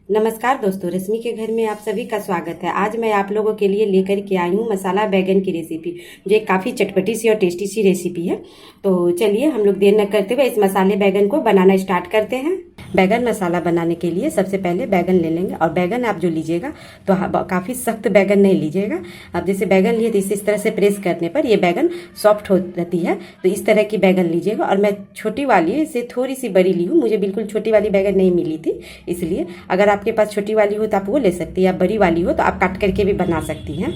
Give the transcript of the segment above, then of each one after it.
नमस्कार दोस्तों, रश्मि के घर में आप सभी का स्वागत है। आज मैं आप लोगों के लिए लेकर के आई हूँ मसाला बैगन की रेसिपी, जो एक काफ़ी चटपटी सी और टेस्टी सी रेसिपी है। तो चलिए हम लोग देर न करते हुए इस मसाले बैगन को बनाना स्टार्ट करते हैं। बैगन मसाला बनाने के लिए सबसे पहले बैगन ले लेंगे, और बैगन आप जो लीजिएगा तो काफ़ी सख्त बैगन नहीं लीजिएगा। अब जैसे बैगन लिए तो इस तरह से प्रेस करने पर ये बैगन सॉफ्ट हो जाती है, तो इस तरह की बैगन लीजिएगा। और मैं छोटी वाली से थोड़ी सी बड़ी ली हूँ, मुझे बिल्कुल छोटी वाली बैगन नहीं मिली थी, इसलिए अगर आपके पास छोटी वाली हो तो आप वो ले सकती हैं, या बड़ी वाली हो तो आप काट करके भी बना सकती हैं।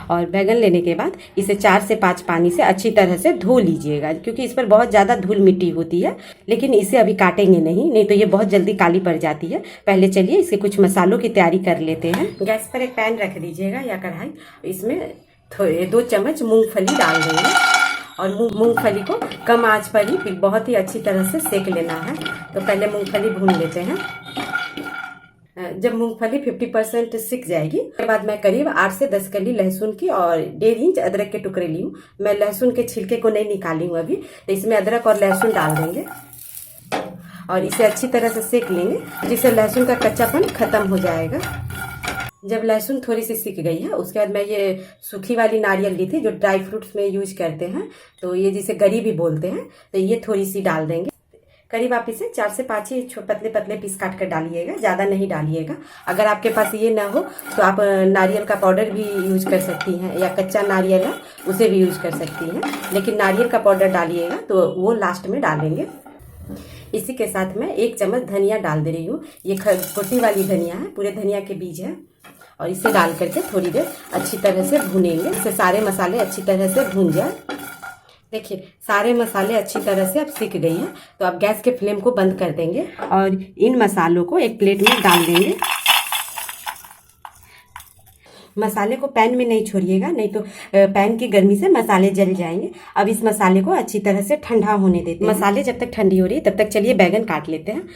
और बैगन लेने के बाद इसे 4 से 5 पानी से अच्छी तरह से धो लीजिएगा, क्योंकि इस पर बहुत ज़्यादा धूल मिट्टी होती है। लेकिन इसे अभी काटेंगे नहीं तो ये बहुत जल्दी काली पड़ जाती है। पहले चलिए इसके कुछ मसालों की तैयारी कर लेते हैं। गैस पर एक पैन रख दीजिएगा या कढ़ाई, इसमें 2 चम्मच मूंगफली डाल देंगे, और मूंगफली को कम आंच पर ही बहुत ही अच्छी तरह से सेक लेना है। तो पहले मूंगफली भून लेते हैं। जब मूंगफली 50% सिक जाएगी, उसके बाद मैं करीब 8 से 10 कली लहसुन की और 1.5 इंच अदरक के टुकड़े ली हूँ। मैं लहसुन के छिलके को नहीं निकाली हूँ अभी, तो इसमें अदरक और लहसुन डाल देंगे और इसे अच्छी तरह से सेक लेंगे, जिससे लहसुन का कच्चापन खत्म हो जाएगा। जब लहसुन थोड़ी सी सिक गई है, उसके बाद मैं ये सूखी वाली नारियल ली थी, जो ड्राई फ्रूट्स में यूज करते हैं, तो ये जिसे गरी भी बोलते हैं, तो ये थोड़ी सी डाल देंगे। करीब आप इसे 4 से 5 ही पतले पतले पीस काट कर डालिएगा, ज़्यादा नहीं डालिएगा। अगर आपके पास ये ना हो तो आप नारियल का पाउडर भी यूज कर सकती हैं, या कच्चा नारियल है उसे भी यूज कर सकती हैं, लेकिन नारियल का पाउडर डालिएगा तो वो लास्ट में डालेंगे। इसी के साथ मैं 1 चम्मच धनिया डाल दे रही हूँ। ये छोटी वाली धनिया है, पूरे धनिया के बीज है, और इसे डाल करके थोड़ी देर अच्छी तरह से भूनेंगे, इससे सारे मसाले अच्छी तरह से भून जाए। देखिए सारे मसाले अच्छी तरह से अब सिक गई हैं, तो अब गैस के फ्लेम को बंद कर देंगे और इन मसालों को एक प्लेट में डाल देंगे। मसाले को पैन में नहीं छोड़िएगा, नहीं तो पैन की गर्मी से मसाले जल जाएंगे। अब इस मसाले को अच्छी तरह से ठंडा होने देते हैं। मसाले जब तक ठंडी हो रही है तब तक चलिए बैगन काट लेते हैं।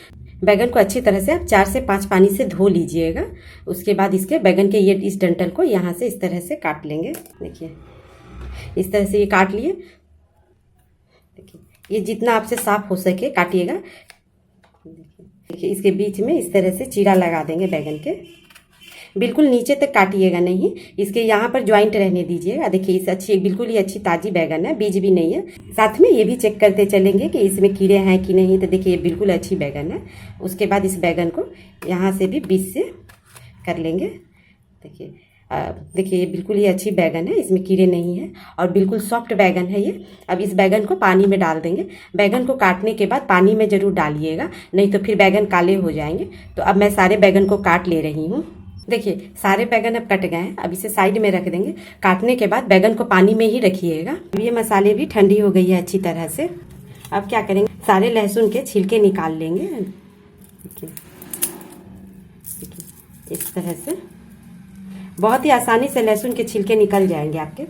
बैगन को अच्छी तरह से आप 4 से 5 पानी से धो लीजिएगा। उसके बाद इसके बैगन के ये इस डंठल को यहाँ से इस तरह से काट लेंगे। देखिए इस तरह से ये काट लिए। देखिए ये जितना आपसे साफ हो सके काटिएगा। देखिए इसके बीच में इस तरह से चीरा लगा देंगे बैगन के, बिल्कुल नीचे तक काटिएगा नहीं, इसके यहाँ पर ज्वाइंट रहने दीजिएगा। देखिए इस अच्छी बिल्कुल ही अच्छी ताज़ी बैगन है, बीज भी नहीं है। साथ में ये भी चेक करते चलेंगे कि इसमें कीड़े हैं कि नहीं। तो देखिए ये बिल्कुल अच्छी बैगन है। उसके बाद इस बैगन को यहाँ से भी बीच से कर लेंगे। देखिए ये बिल्कुल ही अच्छी बैगन है, इसमें कीड़े नहीं है और बिल्कुल सॉफ्ट बैगन है ये। अब इस बैगन को पानी में डाल देंगे। बैगन को काटने के बाद पानी में ज़रूर डालिएगा, नहीं तो फिर बैगन काले हो जाएंगे। तो अब मैं सारे बैगन को काट ले रही हूँ। देखिए सारे बैगन अब कट गए हैं, अब इसे साइड में रख देंगे। काटने के बाद बैगन को पानी में ही रखिएगा। ये मसाले भी ठंडी हो गई है अच्छी तरह से। अब क्या करेंगे, सारे लहसुन के छिलके निकाल लेंगे। देखिए इस तरह से बहुत ही आसानी से लहसुन के छिलके निकल जाएंगे आपके।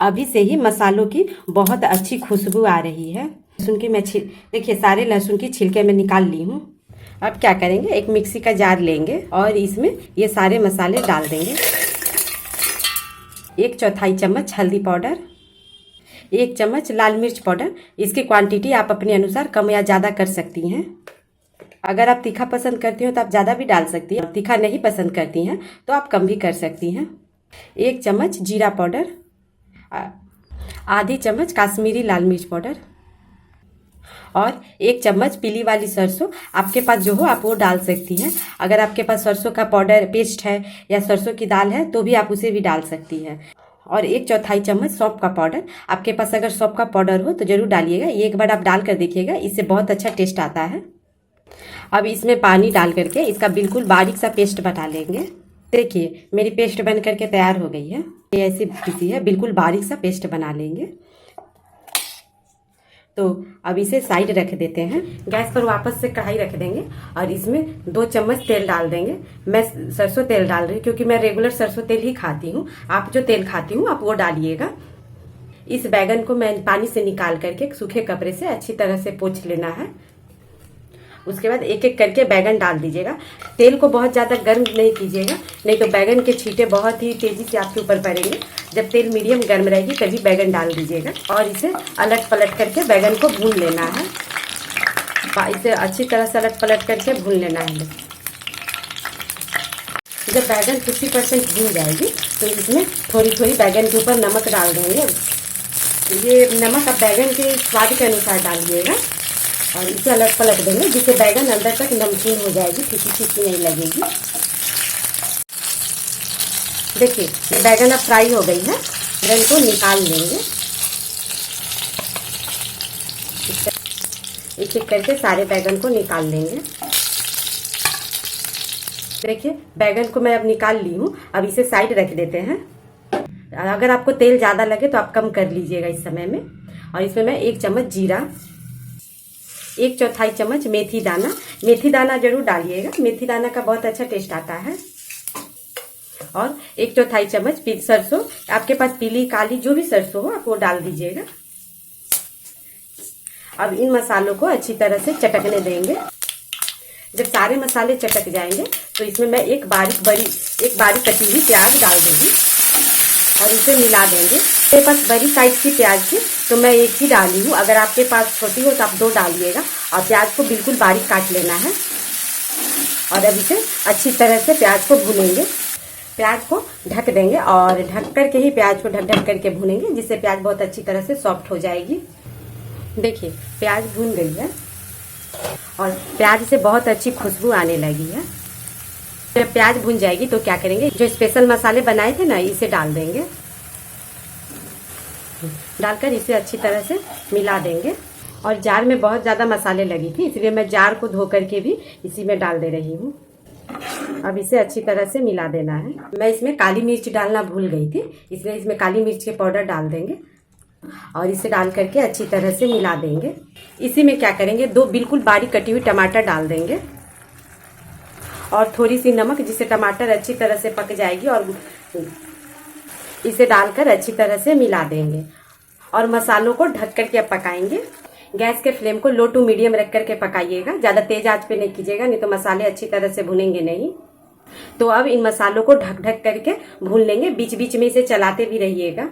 अभी से ही मसालों की बहुत अच्छी खुशबू आ रही है। लहसुन की मैं देखिए सारे लहसुन की छिलके मैं निकाल ली हूँ। अब क्या करेंगे, एक मिक्सी का जार लेंगे और इसमें ये सारे मसाले डाल देंगे। 1/4 चम्मच हल्दी पाउडर, 1 चम्मच लाल मिर्च पाउडर। इसकी क्वांटिटी आप अपने अनुसार कम या ज़्यादा कर सकती हैं। अगर आप तीखा पसंद करती हो तो आप ज़्यादा भी डाल सकती हैं, तीखा नहीं पसंद करती हैं तो आप कम भी कर सकती हैं। 1 चम्मच जीरा पाउडर, आधी चम्मच काश्मीरी लाल मिर्च पाउडर, और 1 चम्मच पीली वाली सरसों। आपके पास जो हो आप वो डाल सकती हैं। अगर आपके पास सरसों का पाउडर पेस्ट है या सरसों की दाल है तो भी आप उसे भी डाल सकती हैं। और 1/4 चम्मच सौंफ का पाउडर। आपके पास अगर सौंफ का पाउडर हो तो ज़रूर डालिएगा, ये एक बार आप डाल कर देखिएगा, इससे बहुत अच्छा टेस्ट आता है। अब इसमें पानी डाल करके इसका बिल्कुल बारीक सा पेस्ट बना लेंगे। देखिए मेरी पेस्ट बन करके तैयार हो गई है। ये ऐसी पीसी है, बिल्कुल बारीक सा पेस्ट बना लेंगे। तो अब इसे साइड रख देते हैं। गैस पर वापस से कढ़ाई रख देंगे और इसमें 2 चम्मच तेल डाल देंगे। मैं सरसों तेल डाल रही हूँ क्योंकि मैं रेगुलर सरसों तेल ही खाती हूँ। आप जो तेल खाती हूँ आप वो डालिएगा। इस बैगन को मैं पानी से निकाल करके सूखे कपड़े से अच्छी तरह से पोंछ लेना है। उसके बाद एक एक करके बैगन डाल दीजिएगा। तेल को बहुत ज़्यादा गर्म नहीं कीजिएगा, नहीं तो बैगन के छींटे बहुत ही तेज़ी से आपके ऊपर पड़ेंगे। जब तेल मीडियम गर्म रहेगी तभी बैगन डाल दीजिएगा और इसे अलट पलट करके बैगन को भून लेना है। इसे अच्छी तरह से अलट पलट करके भून लेना है। जब बैगन 50% भून जाएगी तो इसमें थोड़ी थोड़ी बैगन के ऊपर नमक डाल देंगे। ये नमक आप बैगन के स्वाद के अनुसार डालिएगा और इसे अलग पलट देंगे जिससे बैगन अंदर तक नमकीन हो जाएगी, फीकी फीकी नहीं लगेगी। देखिए बैगन अब फ्राई हो गई है, बैगन को निकाल लेंगे। एक एक करके सारे बैगन को निकाल लेंगे। देखिए बैगन को मैं अब निकाल ली हूँ। अब इसे साइड रख देते हैं। अगर आपको तेल ज़्यादा लगे तो आप कम कर लीजिएगा इस समय में। और इसमें मैं 1 चम्मच जीरा, 1/4 चम्मच मेथी दाना जरूर डालिएगा, मेथी दाना का बहुत अच्छा टेस्ट आता है। और 1/4 चम्मच सरसों, आपके पास पीली काली जो भी सरसों हो आप वो डाल दीजिएगा। अब इन मसालों को अच्छी तरह से चटकने देंगे। जब सारे मसाले चटक जाएंगे तो इसमें मैं एक बारीक कटी हुई प्याज डाल दूंगी और इसे मिला देंगे। मेरे पास बड़ी साइज की प्याज थी तो मैं एक ही डाली हूँ, अगर आपके पास छोटी हो तो आप 2 डालिएगा। और प्याज को बिल्कुल बारीक काट लेना है। और अब इसे अच्छी तरह से प्याज को भूनेंगे। प्याज को ढक देंगे और ढक करके ही प्याज को ढक करके भूनेंगे, जिससे प्याज बहुत अच्छी तरह से सॉफ्ट हो जाएगी। देखिए प्याज भून गई है और प्याज से बहुत अच्छी खुशबू आने लगी है। जब प्याज भून जाएगी तो क्या करेंगे, जो स्पेशल मसाले बनाए थे ना इसे डाल देंगे। डालकर इसे अच्छी तरह से मिला देंगे। और जार में बहुत ज़्यादा मसाले लगी थी इसलिए मैं जार को धो करके भी इसी में डाल दे रही हूँ। अब इसे अच्छी तरह से मिला देना है। मैं इसमें काली मिर्च डालना भूल गई थी इसलिए इसमें काली मिर्च के पाउडर डाल देंगे और इसे डाल करके अच्छी तरह से मिला देंगे। इसी में क्या करेंगे, 2 बिल्कुल बारीक कटी हुई टमाटर डाल देंगे और थोड़ी सी नमक, जिससे टमाटर अच्छी तरह से पक जाएगी। और इसे डालकर अच्छी तरह से मिला देंगे और मसालों को ढक करके अब पकाएंगे। गैस के फ्लेम को लो टू मीडियम रख करके पकाइएगा, ज़्यादा तेज आंच पे नहीं कीजिएगा, नहीं तो मसाले अच्छी तरह से भुनेंगे नहीं। तो अब इन मसालों को ढक ढक करके भून लेंगे, बीच बीच में इसे चलाते भी रहिएगा।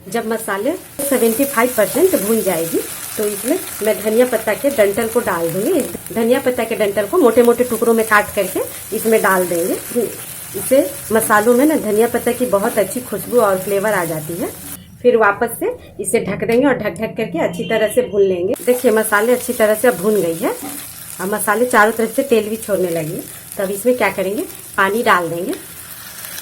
जब मसाले 75% भून जाएगी तो इसमें मैं धनिया पत्ता के डंठल को डाल दूंगी। धनिया पत्ता के डंठल को मोटे मोटे टुकड़ों में काट करके इसमें डाल देंगे। इससे मसालों में ना धनिया पत्ता की बहुत अच्छी खुशबू और फ्लेवर आ जाती है। फिर वापस से इसे ढक देंगे और ढक ढक करके अच्छी तरह से भून लेंगे। देखिए मसाले अच्छी तरह से भून गई है। अब मसाले चारों तरफ से तेल भी छोड़ने लगी। तब इसमें क्या करेंगे, पानी डाल देंगे।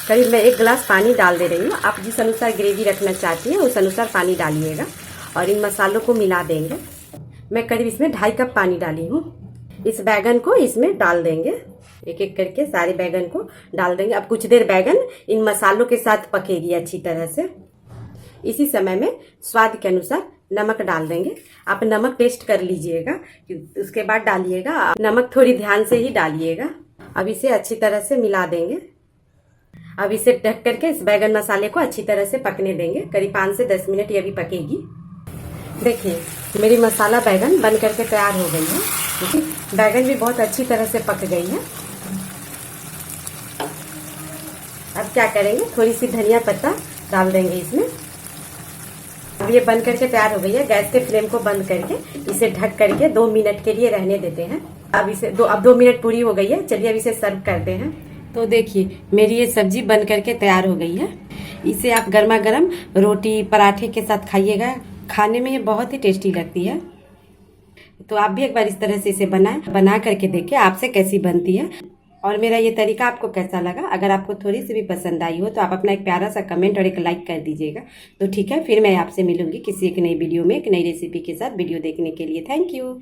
करीब मैं 1 गिलास पानी डाल दे रही हूँ। आप जिस अनुसार ग्रेवी रखना चाहती हैं उस अनुसार पानी डालिएगा और इन मसालों को मिला देंगे। मैं करीब इसमें 2.5 कप पानी डाली हूँ। इस बैगन को इसमें डाल देंगे, एक एक करके सारे बैगन को डाल देंगे। अब कुछ देर बैगन इन मसालों के साथ पकेगी अच्छी तरह से। इसी समय में स्वाद के अनुसार नमक डाल देंगे। आप नमक टेस्ट कर लीजिएगा, उसके बाद डालिएगा। नमक थोड़ी ध्यान से ही डालिएगा। अब इसे अच्छी तरह से मिला देंगे। अब इसे ढक करके इस बैगन मसाले को अच्छी तरह से पकने देंगे। करीब 5 से 10 मिनट ये भी पकेगी। देखिए मेरी मसाला बैगन बन करके तैयार हो गई है। देखिए बैगन भी बहुत अच्छी तरह से पक गई है। अब क्या करेंगे, थोड़ी सी धनिया पत्ता डाल देंगे इसमें। अब ये बन करके तैयार हो गई है। गैस के फ्लेम को बंद करके इसे ढक करके 2 मिनट के लिए रहने देते हैं। अब 2 मिनट पूरी हो गई है। चलिए अब इसे सर्व करते हैं। तो देखिए मेरी ये सब्जी बन करके तैयार हो गई है। इसे आप गर्मा गर्म रोटी पराठे के साथ खाइएगा, खाने में ये बहुत ही टेस्टी लगती है। तो आप भी एक बार इस तरह से इसे बना करके देखिए आपसे कैसी बनती है और मेरा ये तरीका आपको कैसा लगा। अगर आपको थोड़ी सी भी पसंद आई हो तो आप अपना एक प्यारा सा कमेंट और एक लाइक कर दीजिएगा। तो ठीक है, फिर मैं आपसे मिलूंगी किसी एक नई वीडियो में एक नई रेसिपी के साथ। वीडियो देखने के लिए थैंक यू।